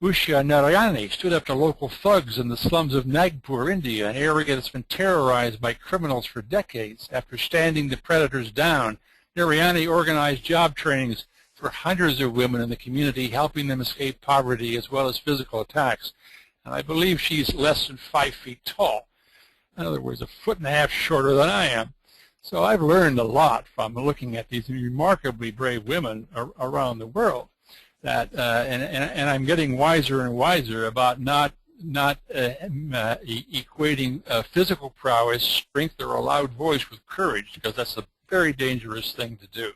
Usha Narayani stood up to local thugs in the slums of Nagpur, India, an area that's been terrorized by criminals for decades. After standing the predators down, Narayani organized job trainings for hundreds of women in the community, helping them escape poverty as well as physical attacks. And I believe she's less than 5 feet tall. In other words, 1.5 feet shorter than I am. So I've learned a lot from looking at these remarkably brave women around the world. That and I'm getting wiser and wiser about not equating physical prowess, strength, or a loud voice with courage, because that's a very dangerous thing to do.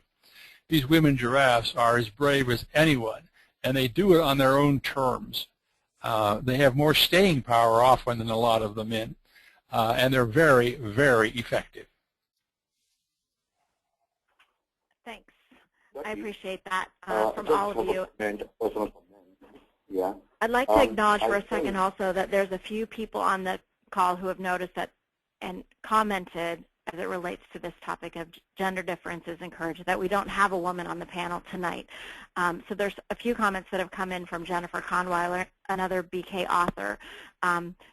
These women giraffes are as brave as anyone, and they do it on their own terms. They have more staying power often than a lot of the men, and they're very, very effective. Thanks. I appreciate that from just all of you. Yeah. I'd like to acknowledge for a second also that there's a few people on the call who have noticed that and commented as it relates to this topic of gender differences and courage, that we don't have a woman on the panel tonight. So there's a few comments that have come in from Jennifer Conweiler, another BK author,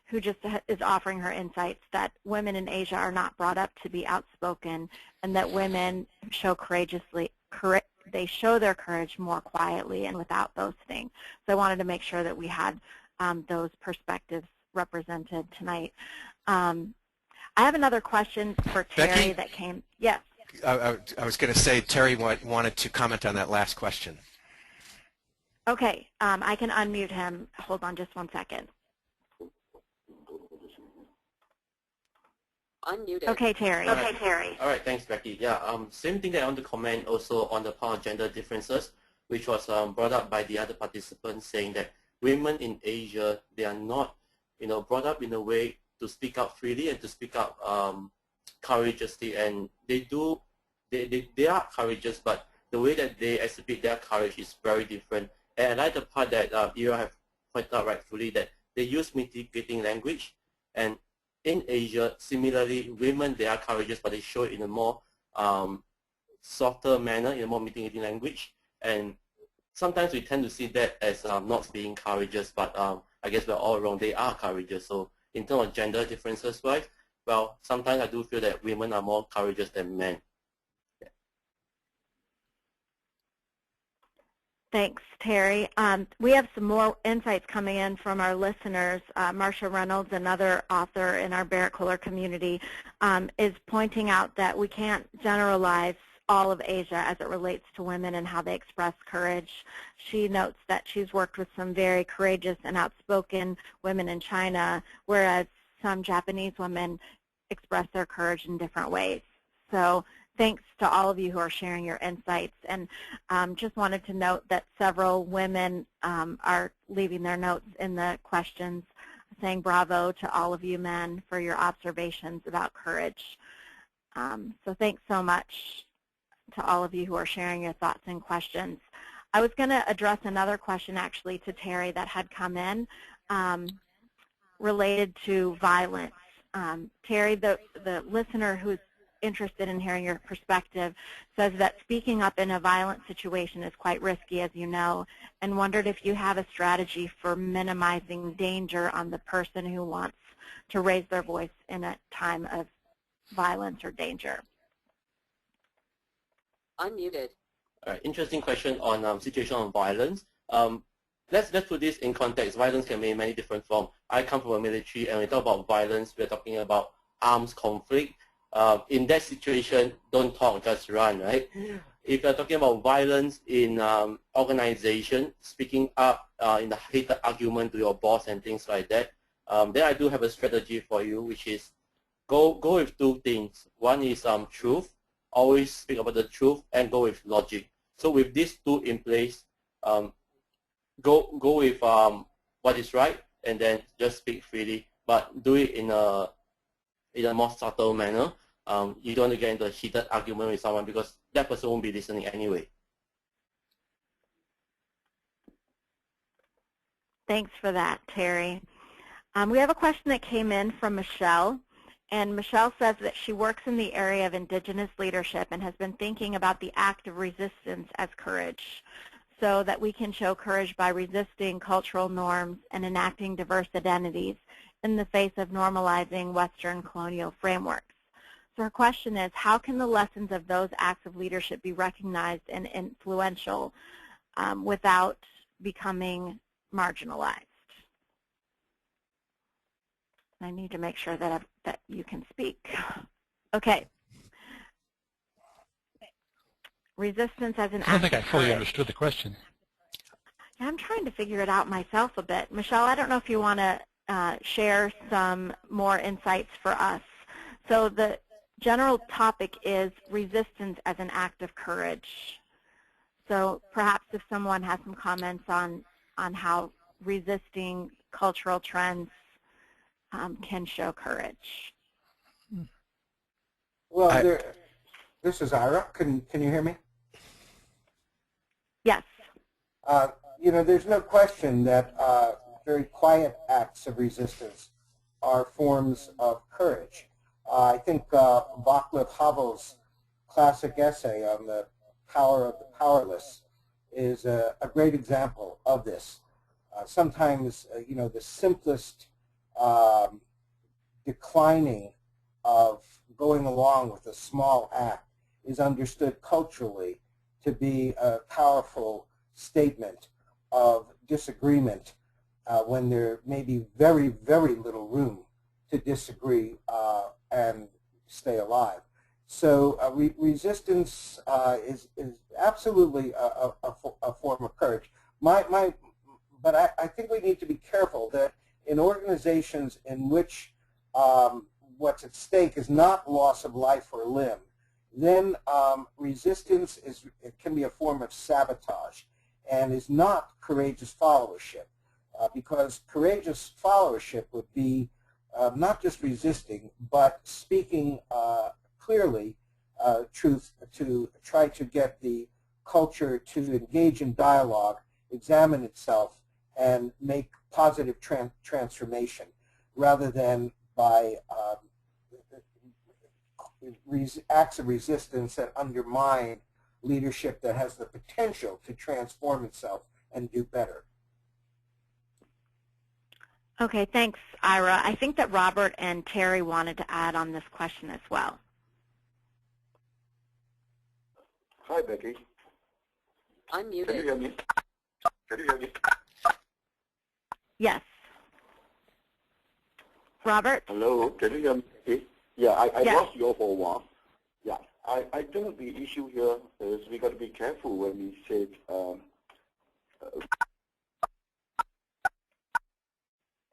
who just is offering her insights that women in Asia are not brought up to be outspoken, and that women show they show their courage more quietly and without boasting. So I wanted to make sure that we had those perspectives represented tonight. I have another question for Tery Becky? that came. Yes. I was going to say Tery wanted to comment on that last question. Okay. I can unmute him. Hold on just 1 second. Unmuted. Okay, Tery. Okay, Tery. All right, thanks, Becky. Yeah, same thing that I want to comment also on the part of gender differences, which was brought up by the other participants, saying that women in Asia, they are not, brought up in a way to speak up freely and to speak up courageously, and they are courageous, but the way that they exhibit their courage is very different. And I like the part that Ira have pointed out rightfully, that they use mitigating language, and in Asia, similarly, women, they are courageous, but they show it in a more softer manner, in a more mitigating language. And sometimes we tend to see that as not being courageous, but I guess we're all wrong. They are courageous. So in terms of gender differences, right? Well, sometimes I do feel that women are more courageous than men. Yeah. Thanks, Tery. We have some more insights coming in from our listeners. Marcia Reynolds, another author in our Barrett-Kohler community, is pointing out that we can't generalize all of Asia as it relates to women and how they express courage. She notes that she's worked with some very courageous and outspoken women in China, whereas some Japanese women express their courage in different ways. So thanks to all of you who are sharing your insights. And just wanted to note that several women are leaving their notes in the questions saying bravo to all of you men for your observations about courage. So thanks so much to all of you who are sharing your thoughts and questions. I was going to address another question actually to Tery that had come in related to violence. Tery, the listener who's interested in hearing your perspective, says that speaking up in a violent situation is quite risky, as you know, and wondered if you have a strategy for minimizing danger on the person who wants to raise their voice in a time of violence or danger. Unmuted. Interesting question on situational violence. Let's put this in context. Violence can be in many different forms. I come from a military, and when we talk about violence, we're talking about arms conflict. In that situation, don't talk, just run, right? If you're talking about violence in organization, speaking up in the heated argument to your boss and things like that, then I do have a strategy for you, which is go with two things. One is truth, always speak about the truth, and go with logic. So with these two in place, go with what is right, and then just speak freely, but do it in a more subtle manner. You don't want to get into a heated argument with someone because that person won't be listening anyway. Thanks for that, Terry. We have a question that came in from Michelle, and Michelle says that she works in the area of Indigenous leadership and has been thinking about the act of resistance as courage, so that we can show courage by resisting cultural norms and enacting diverse identities in the face of normalizing Western colonial frameworks. So her question is, how can the lessons of those acts of leadership be recognized and influential without becoming marginalized? I need to make sure that you can speak. Okay. Resistance as an act. I don't think I fully understood the question. Yeah, I'm trying to figure it out myself a bit. Michelle, I don't know if you want to share some more insights for us. So the general topic is resistance as an act of courage. So perhaps if someone has some comments on how resisting cultural trends can show courage. Well, this is Ira. Can you hear me? Yes. You know, there's no question that very quiet acts of resistance are forms of courage. I think Václav Havel's classic essay on the power of the powerless is a great example of this. Sometimes, you know, the simplest declining of going along with a small act is understood culturally to be a powerful statement of disagreement when there may be very, very little room to disagree and stay alive. So resistance is absolutely a form of courage. But I think we need to be careful that in organizations in which what's at stake is not loss of life or limb, then resistance can be a form of sabotage and is not courageous followership, because courageous followership would be not just resisting, but speaking clearly truth to try to get the culture to engage in dialogue, examine itself, and make positive transformation, rather than by acts of resistance that undermine leadership that has the potential to transform itself and do better. Okay, thanks, Ira. I think that Robert and Terry wanted to add on this question as well. Hi, Becky. I'm muted. Can you hear me? Can you hear me? Yes. Robert? Hello, can you hear me? Okay. Yeah, I Yes. lost you all for a while. Yeah, I think the issue here is we got to be careful when we say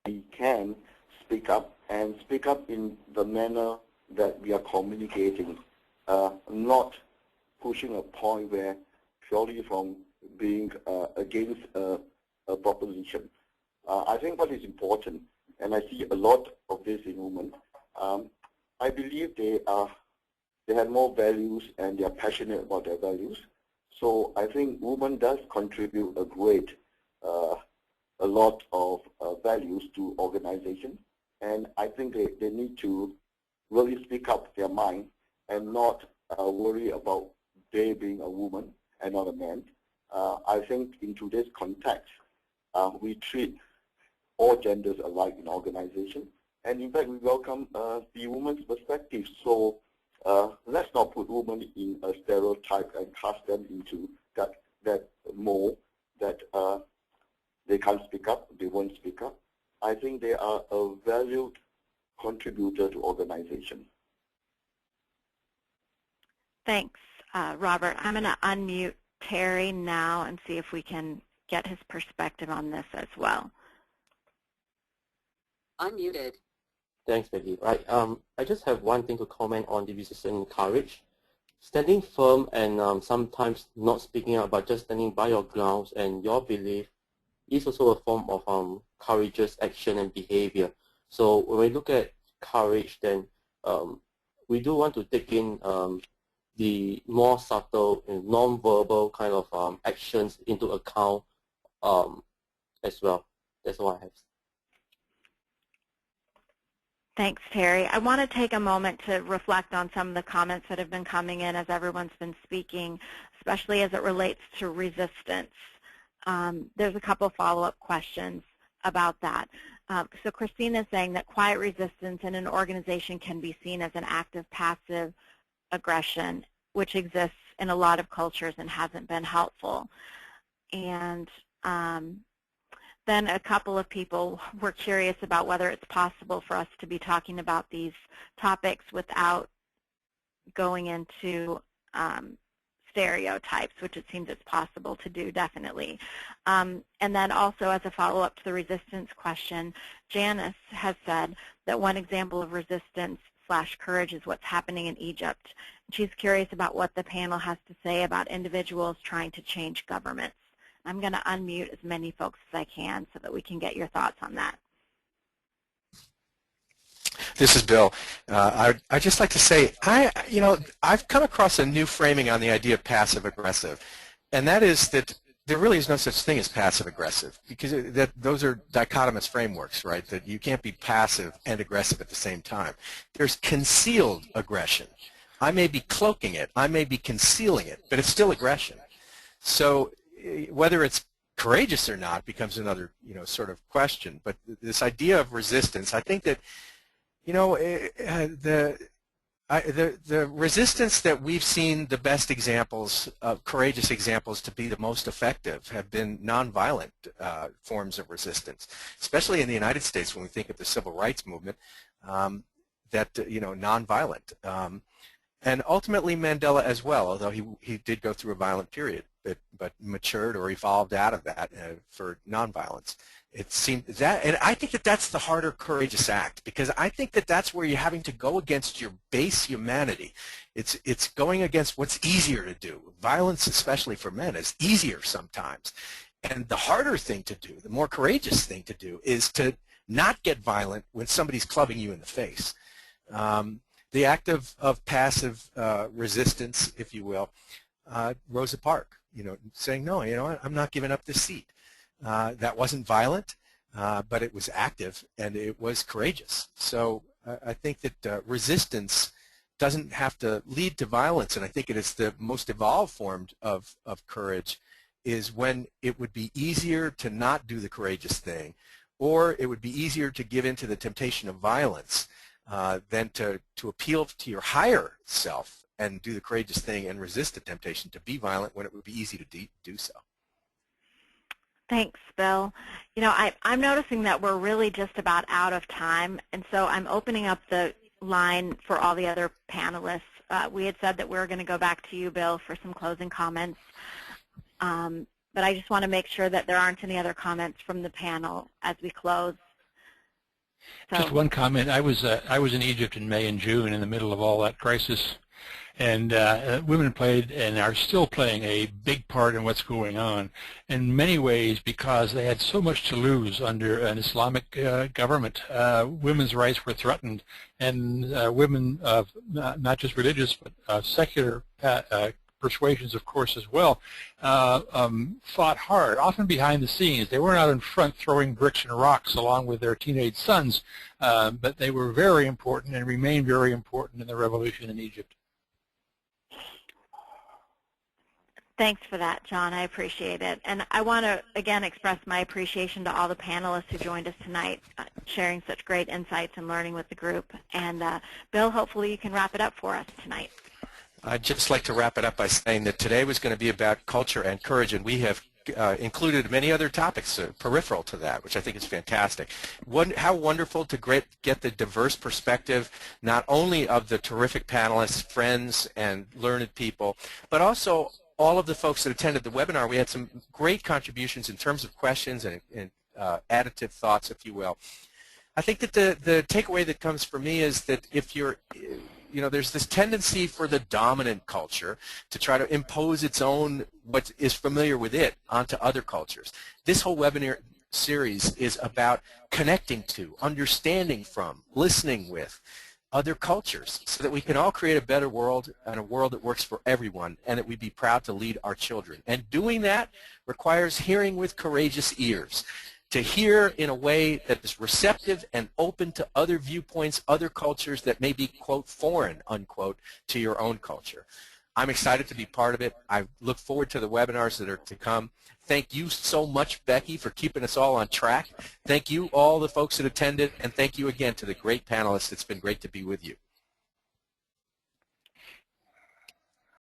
we can speak up and speak up in the manner that we are communicating, not pushing a point where purely from being against a proposition. I think what is important, and I see a lot of this in women, I believe they have more values and they are passionate about their values. So I think women does contribute a lot of values to organization, and I think they need to really speak up their mind and not worry about they being a woman and not a man. I think in today's context, we treat all genders alike in organization, and in fact we welcome the woman's perspective. So let's not put women in a stereotype and cast them into that mold that they can't speak up, they won't speak up. I think they are a valued contributor to organization. Thanks, Robert. I'm going to unmute Tery now and see if we can get his perspective on this as well. Unmuted. Thanks, Becky. Right. I just have one thing to comment on the resistance and courage. Standing firm and sometimes not speaking up, but just standing by your grounds and your belief is also a form of courageous action and behavior. So when we look at courage, then we do want to take in the more subtle and non-verbal kind of actions into account as well. That's all I have. Thanks, Tery. I want to take a moment to reflect on some of the comments that have been coming in as everyone's been speaking, especially as it relates to resistance. There's a couple follow-up questions about that. So Christina is saying that quiet resistance in an organization can be seen as an act of passive aggression, which exists in a lot of cultures and hasn't been helpful. And then a couple of people were curious about whether it's possible for us to be talking about these topics without going into stereotypes, which it seems it's possible to do, definitely. And then also as a follow-up to the resistance question, Janice has said that one example of resistance/courage is what's happening in Egypt. She's curious about what the panel has to say about individuals trying to change governments. I'm going to unmute as many folks as I can so that we can get your thoughts on that. This is Bill. I'd just like to say, I've come across a new framing on the idea of passive-aggressive, and that is that there really is no such thing as passive-aggressive, because those are dichotomous frameworks, right? That you can't be passive and aggressive at the same time. There's concealed aggression. I may be cloaking it, I may be concealing it, but it's still aggression. So whether it's courageous or not becomes another, sort of question. But this idea of resistance, I think that, the resistance that we've seen the best examples of courageous examples to be the most effective have been nonviolent forms of resistance, especially in the United States when we think of the civil rights movement, nonviolent. And ultimately Mandela as well, although he did go through a violent period, but matured or evolved out of that for nonviolence. It seemed that, and I think that that's the harder courageous act, because I think that that's where you're having to go against your base humanity. It's going against what's easier to do. Violence, especially for men, is easier sometimes. And the harder thing to do, the more courageous thing to do, is to not get violent when somebody's clubbing you in the face. The act of passive resistance, if you will, Rosa Parks, saying, no, I'm not giving up this seat. That wasn't violent, but it was active and it was courageous. So I think that resistance doesn't have to lead to violence, and I think it is the most evolved form of courage is when it would be easier to not do the courageous thing, or it would be easier to give in to the temptation of violence than to appeal to your higher self and do the courageous thing and resist the temptation to be violent when it would be easy to do so. Thanks, Bill. I'm noticing that we're really just about out of time, and so I'm opening up the line for all the other panelists. We had said that we were going to go back to you, Bill, for some closing comments, but I just want to make sure that there aren't any other comments from the panel as we close. So, just one comment. I was in Egypt in May and June in the middle of all that crisis, and women played and are still playing a big part in what's going on in many ways because they had so much to lose under an Islamic government. Women's rights were threatened, and women of not just religious but secular persuasions, of course, as well, fought hard, often behind the scenes. They weren't out in front throwing bricks and rocks along with their teenage sons, but they were very important and remain very important in the revolution in Egypt. Thanks for that, John. I appreciate it. And I want to, again, express my appreciation to all the panelists who joined us tonight, sharing such great insights and learning with the group. And Bill, hopefully you can wrap it up for us tonight. I'd just like to wrap it up by saying that today was going to be about culture and courage, and we have included many other topics peripheral to that, which I think is fantastic. How wonderful to get the diverse perspective, not only of the terrific panelists, friends, and learned people, but also all of the folks that attended the webinar. We had some great contributions in terms of questions and additive thoughts, if you will. I think that the takeaway that comes for me is that if you're, there's this tendency for the dominant culture to try to impose its own, what is familiar with it, onto other cultures. This whole webinar series is about connecting to, understanding from, listening with other cultures so that we can all create a better world and a world that works for everyone, and that we'd be proud to lead our children. And doing that requires hearing with courageous ears, to hear in a way that is receptive and open to other viewpoints, other cultures that may be, quote, foreign, unquote, to your own culture. I'm excited to be part of it. I look forward to the webinars that are to come. Thank you so much, Becky, for keeping us all on track. Thank you, all the folks that attended, and thank you again to the great panelists. It's been great to be with you.